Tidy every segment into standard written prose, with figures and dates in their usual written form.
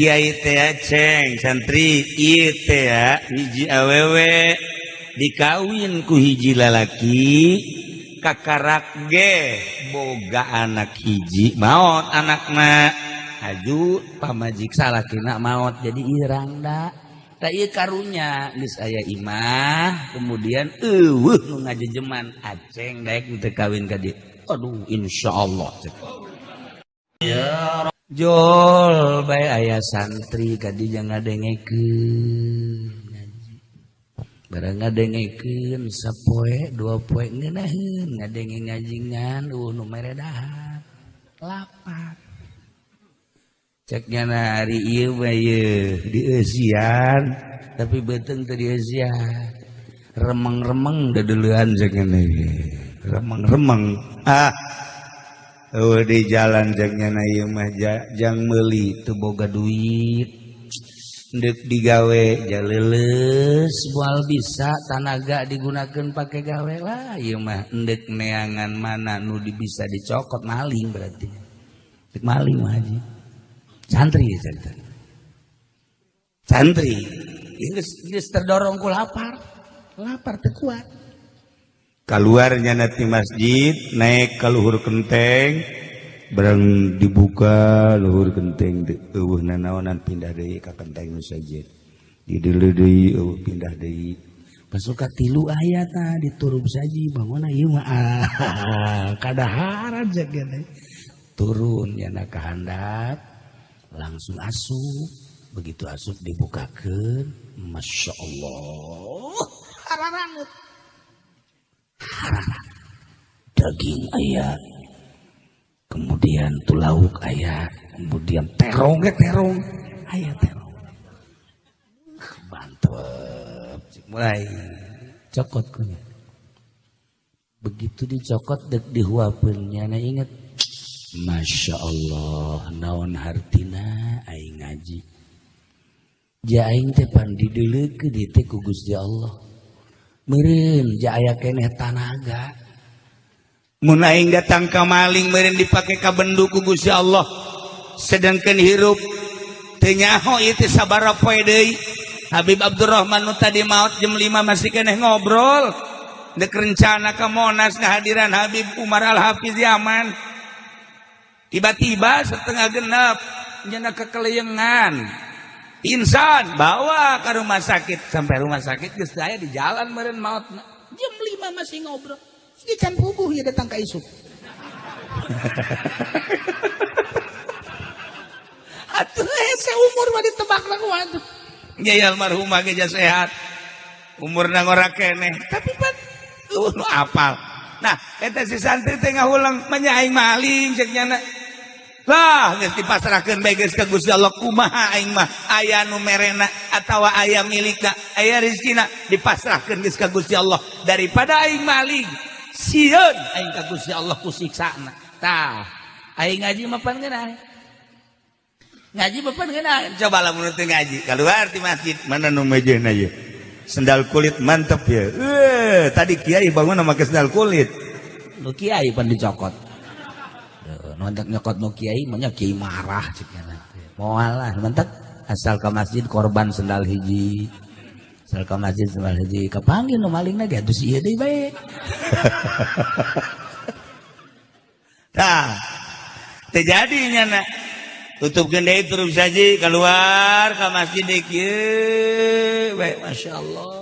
Kiai teh ceng santri ieu teh hiji awewe dikawin ku hiji lalaki kakarak ge boga anak hiji maot anakna aju pamajik salakina maot jadi irang da da ieu karunya geus aya imah kemudian eueuh nu ngajejeman aceng daek teu kawin ka dieu aduh insyaallah ya Jol bae aya santri kadi jangan ngadengekeun ngaji. Barang ngadengekeun sapoe dua poe ngeunaheun ngadenge ngajingan nu meredahan. Lapar. Cek nyana hari ieu mah ieu dieusian tapi beuteung teu dieusian. Remeng-remeng dadeuleun cek nyana remeng-remeng. Di jalan jangnya na ieu mah jang meuli teu boga duit deuk digawe jaleuleus moal bisa tanaga digunakeun pake gawe lah ieu mah endek neangan mana nu bisa dicokot maling berarti deuk maling mah haji santri ya santri geus terdorong ku lapar teu kuat keluarnya nanti masjid naik ke luhur genteng bareng dibuka luhur genteng eueuh nanaonan pindah deui ka genteng nu sajid di dieu deui eueuh pindah deui pasuka tilu aya tah diturub saji bangunna ieu mah kadaharan jagana turun yana ka handap langsung asup begitu asup dibukakeun masyaallah hararangeut daging ayat kemudian tulauk ayat kemudian terong ayat terong mantep mulai cokot kunya begitu dicokot dek dihuapeun nya inget masya Allah naon hartina aing ngaji ja aing teh pan dideuleukeun di teh ku Gusti Allah meureun ja aya keneh tanaga mun aing datang ka maling meureun dipake ka bendu ku Gusti Allah sedangkeun hirup teu nyaho ieu teh sabaraha poe deui Habib Abdurrahman nu tadi maot jam 5 masih keneh ngobrol deuk rencana ka Monas ngahadiran Habib Umar Al-Hafiz Yaman tiba-tiba setengah genep nya kekeleyengan insan bawa ke rumah sakit sampai rumah sakit geus saya di jalan meureun maot jam 5 masih ngobrol ieu can puguh ya datang ka isuk atuh seumur mah ditebakna kumaha tuh nyai almarhumah ge sehat umurna ngora keneh tapi pan nu apal nah eta si santri teh ngahulang menyaing maling cek nyana lah geus dipasrahkeun bae geus ka Gusti Allah kumaha aing mah aya nu merena atawa aya milikna aya rezekina dipasrahkeun geus ka Gusti Allah daripada aing maling sieun aing ka Gusti Allah ku siksana tah aing ngaji mah pan geunah ngaji mah pan geunah coba lamun teu ngaji kaluar ti masjid mana nu mejeuna ieu sendal kulit mantep ya tadi kiai bangun make sendal kulit nu kiai pan dicokot nontek nyokot nu kiai mah kiai marah cenah moal lah mentek asal ka masjid korban sendal hiji asal ka masjid sendal hiji kapanggih nu malingna ge atuh ieu deui bae tah teu jadi nyana tutupkeun deui turun saji keluar ka masjid deui kieu bae masyaallah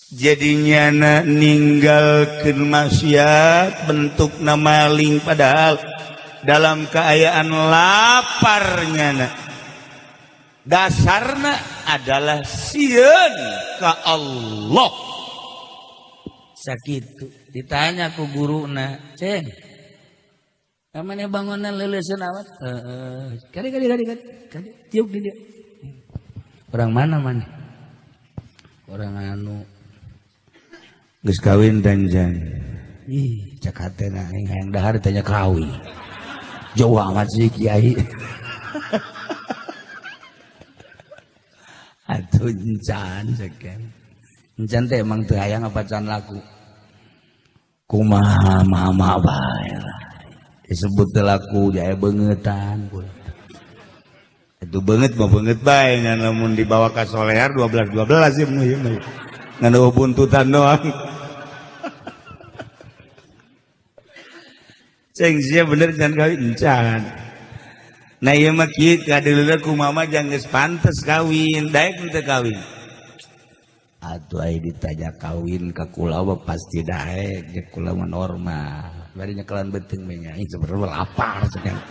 jadinya ninggalkeun maksiat bentuk maling padahal dalam keayaan laparnya dasarna adalah sieun ka Allah sakitu ditanya ku guruna ceng kamane bangunan leuleuseun awat kadi tiuk di dia orang mana orang anu geus kawin danjan ih cak hatena aing hayang dahar ditanya kawin jauh amat sih kiai atuh encan seken encan teh emang teu hayang apa can laku kumaha mama bae disebut teu laku jae beungetan Itu banget bae namun dibawa ke solear 12 ya ngana buntutan doang. Ceng sia bener can kawin encan. Nah ieu mah kieu kadeuleuh ku mama jang geus pantes kawin, daek teu kawin. Atuh aya ditanya kawin ka kula mah pasti daek, jeung kula mah normal. Bari nyekelan beuteung we nya, sebenarnya lapar cenah.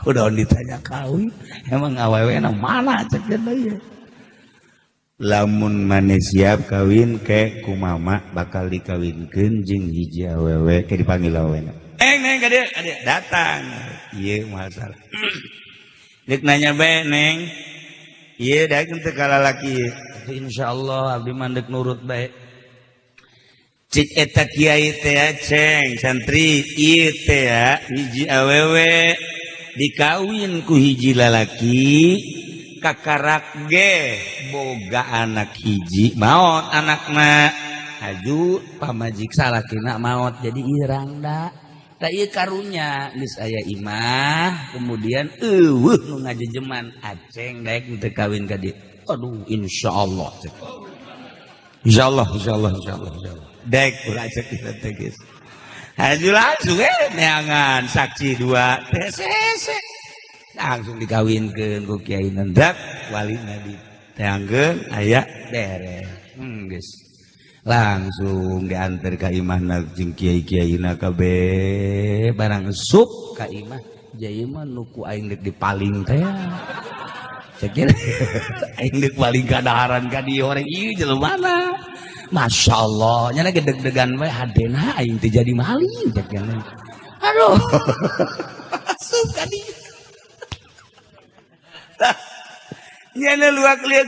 Udah ditanya kawin emang awewe na mana cek ya. Lamun maneh siap kawin ke ku mama bakal dikawinkeun jeung hiji awewe ke dipanggil awewena. Neng ka dieu datang. Ieu masalah. Dik nanya bae neng. Ieu daek teu ka lalaki. Insyaallah abdi mandek nurut bae. Cik eta kiai teh ceng santri ieu teh hiji awewe dikawin ku hiji lalaki kakarak ge boga anak hiji maot anakna aju pamajik salakina maot jadi irang da ieu karunya geus aya imah kemudian eueuh nu ngajejeman aceng daek teu kawin ka dieu aduh insyaallah daek ulah cek kita teh geus aju langsung neangan saksi 2 TCC langsung dikawinkeun ku kiai nendak walina diteangkeun aya beres geus langsung diantar ka imahna jeung kiai-kiaina kabeh barang sup ka imah jai mah nu ku aing deuk dipaling teh cek aing deuk paling kadaharan ka dieu orang ieu jelemana. Masya Allah, nyana gedeg-degan we hadena aing teh jadi maling cek yang aduh asup ka dieu nyana luak lieu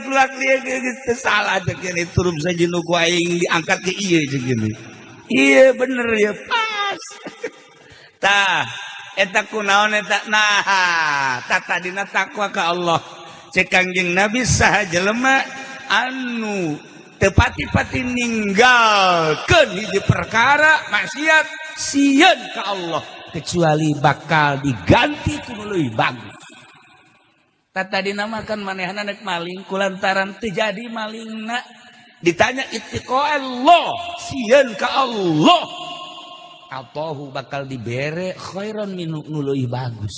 geus teu salah cek yang turup saja nu ku aing diangkat ke ieu cek gini ieu bener ya pas tah eta kunaon eta nah tata dina takwa ka Allah cek Kangjeng Nabi saha jelema anu tepati-pati ninggalkeun hiji perkara maksiat sieun ka Allah kecuali bakal diganti ku nu leuwih bagus. Tadina mah kan manehna nek maling kulantaran teu jadi malingna ditanya ittiqallah sieun ka Allah atahu bakal dibere khairan min nu leuwih bagus.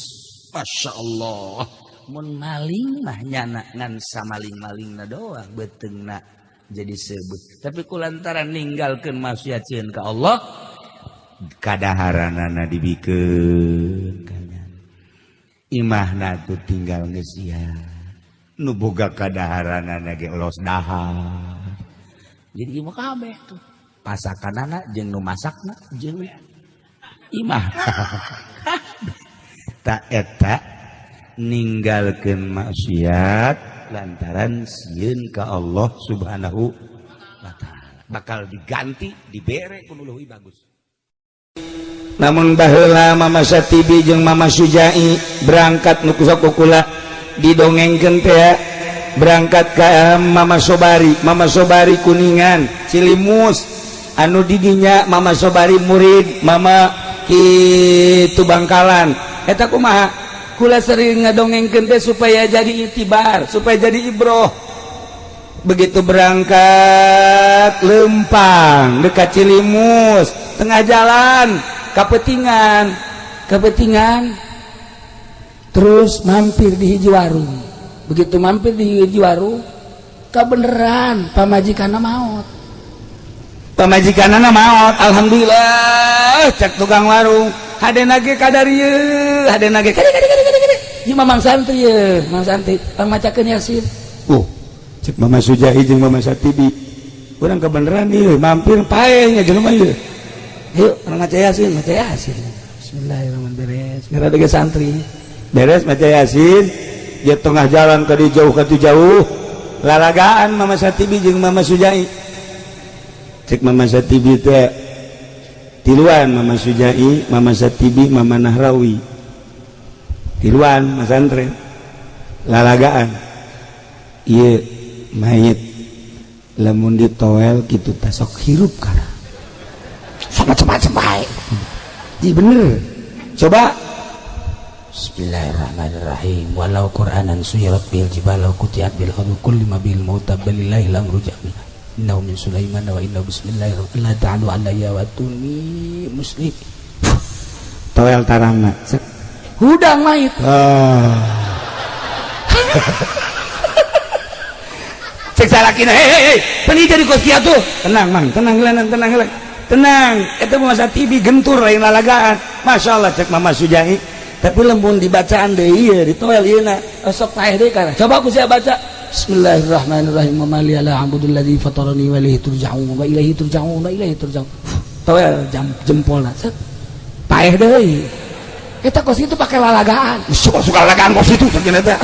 Masya Allah mun maling mah nyana ngan samaling-malingna doang beteungna jadi sebut tapi kulantaran ninggalkeun maksiat sieun ka Allah kadaharanana dibikeun imahna tuh tinggal geus sia nu boga kadaharanana ge los dahar jadi imah kabeh tuh pasakanana jeung nu masakna jeung imah tak eta ninggalkeun maksiat lantaran sieun ka Allah Subhanahu wa taala bakal diganti dibere ku nu leuwih bagus. Namun baheula Mama Satibi jeung Mama Sujai berangkat nu kusakukula didongengkeun teh berangkat ka Mama Sobari Kuningan Cilimus anu didinya Mama Sobari murid Mama kitu Bangkalan eta kumaha kula sering ngadongengkeun teh supaya jadi itibar, supaya jadi ibroh. Begitu berangkat lempang dekat Cilimus, tengah jalan kapetingan, terus mampir di hiji warung. Begitu mampir di hiji warung, kabeneran pamajikanna maot. Alhamdulillah, cek tukang warung. Hadena ge kadarieu, hadena ge kade ieu mamang santri ye, mang santri macakeun Yasin. Oh, cek Mama Sujai jeung Mama Satibi. Urang kebeneran ieu mampir pae nya jelema ieu. Yuk, urang maca Yasin. Bismillahirrahmanirrahim. Ngarada ge santri. Beres maca Yasin, dia tengah jalan ka jauh lalagaan Mama Satibi jeung Mama Sujai. Cek Mama Satibi teh tiluan Mama Sujai, Mama Satibi, Mama Nahrawi tiluan Mas Andre lalagaan iya mayit lamun ditowel gitu tasok hirup karena sok macam-macam baik iya bener coba Bismillahirrahmanirrahim. Walau Qur'anan suyirat bil jibalau kutiat bil hadu kulli ma bil mauta balillahi lamru jami'an. Innahu min Sulaiman wa innahu bismillahirrahmanirrahim. La ta'alu alayya wa tuni muslim. Tawel tarangna. Hudang mait. Cek salakina, hei, peni jadi kos kieu tuh. Tenang, Mang, tenang. Tenang, eta masa TV gentur lain lalagaan. Masyaallah cek Mama Sujai. Tapi lembun dibacaan deh iya di toel iya na sok paeh deh kan coba aku saya baca Bismillahirrahmanirrahim wa mali ala abudilladzi fatarani wa ilaihi turja'un wa ilaihi turja'un toel jempolna set paeh deh kita kos itu pakai lalagaan suka lalagaan kos itu ternyata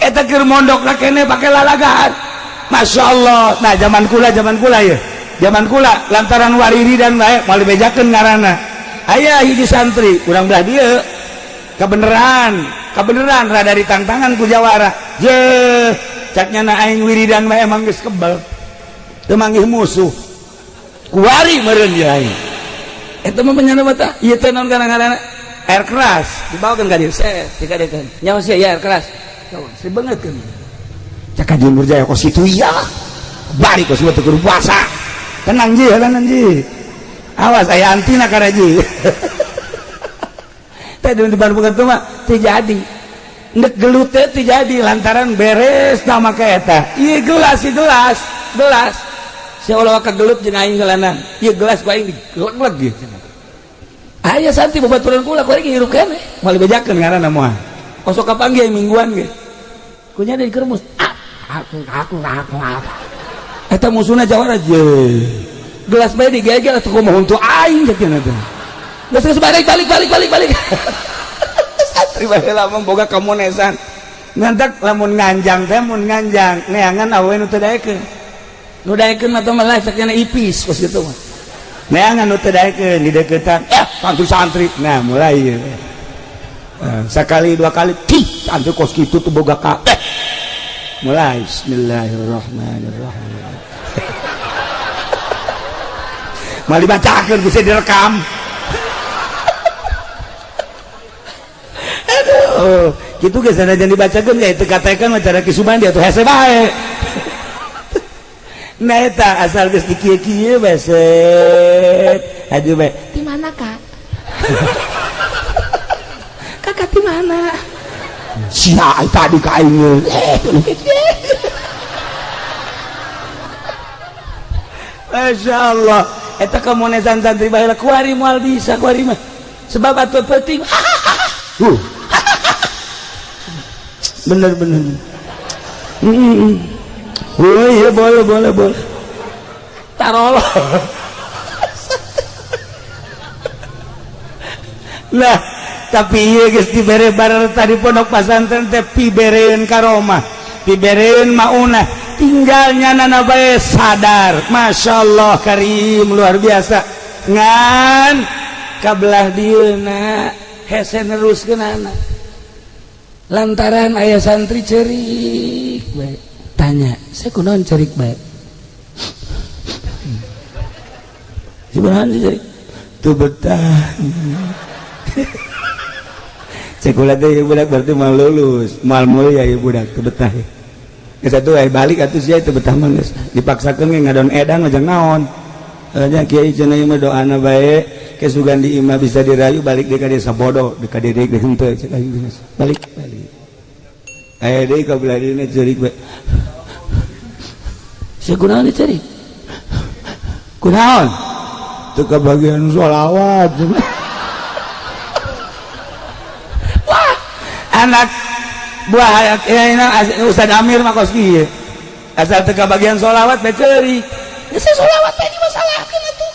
eta keur mondokna kene pakai lalagaan Masya Allah. Nah zaman kula ya zaman kula lantaran wariri dan baik mau dibejakeun ngaranna aya hiji santri urang belah dieu kebeneran rada ditangtangan ku jawara je caknya na aing wiridan mah emang geus kebal teu manggih musuh kuari meureun ye aing eta mah penyana mata ieu teh naon kadang-kadang air keras dibawakeun ka dieu set dikadekeun nyawa sia air keras sibeungeutkeun cak ka Jumur Jaya kos itu iya bari kos teu kudu puasa tenang ji awas aya antina karaji tadi di Bandung itu mah terjadi ndek gelut teh terjadi lantaran beres nama ka eta ieu gelas sia ulah ka gelut jeung aing gelanan ieu gelas ku aing digeleg ge aya santi babaturan kula ku aing hirup keneh moal bejakeun ngaranna moal kosok kapanggih mingguan ge kunya di kermus aku eta musuhna jawara je gelas bae digegel atuh kumaha untuk aing ceuna teh. Geus balik. Satri bae lamun boga kamonesan. Ngantak lamun nganjang teh mun nganjang neangan awewe nu teu daekeun. Nu daekeun mah teh malah sakjana ipis kos kitu mah. Neangan nu teu daekeun di deukeutan santri. Nah mulai ieu. Sakali dua kali santri kos kitu teh boga ka. Mulai bismillahirrahmanirrahim. Mal dibacakeun bisa direkam. Aduh, kitu geus sanajan dibacakeun ya teu katekan mah cara kisubandi atuh hese bae. Nah eta asal geus dikieu-kieu beset. Aduh bae. Di mana, Kak? Kakak di mana? Sia tadi ka aing. Masya Allah. Eta kamonesan santri baheula kuari moal bisa kuari mah sebab atuh penting bener oh iya boleh tarolo lah tapi iya geus dibere bareng tadi pondok pesantren teh pibereun karomah pibereun maunah tinggalnya nana bae sadar. Masya Allah karim luar biasa ngan kabelah dieuna hese neruskeun anak lantaran aya santri cerik bae tanya saya kunaon cerik bae sebenarnya cerik teu betah cek ulah teh budak berarti mal lulus mal mulia ya budak teu betah satu balik atuh sia teu betah mah geus dipaksakeun ge ngadon edan ojang naon nya kiai cenah ieu mah doana bae ke sugandi imah bisa dirayu balik deui ka desa bodoh deui ka deui ge henteu cek aing balik aya deui ka belah dieuna ceurik bae sia kunaon ceurik kunaon teu kabagian sholawat wah anak buah Ustaz Amir mah kos kieu asal teu kabagian sholawat bae ceurik geus sholawat bae dimasalahkeun atuh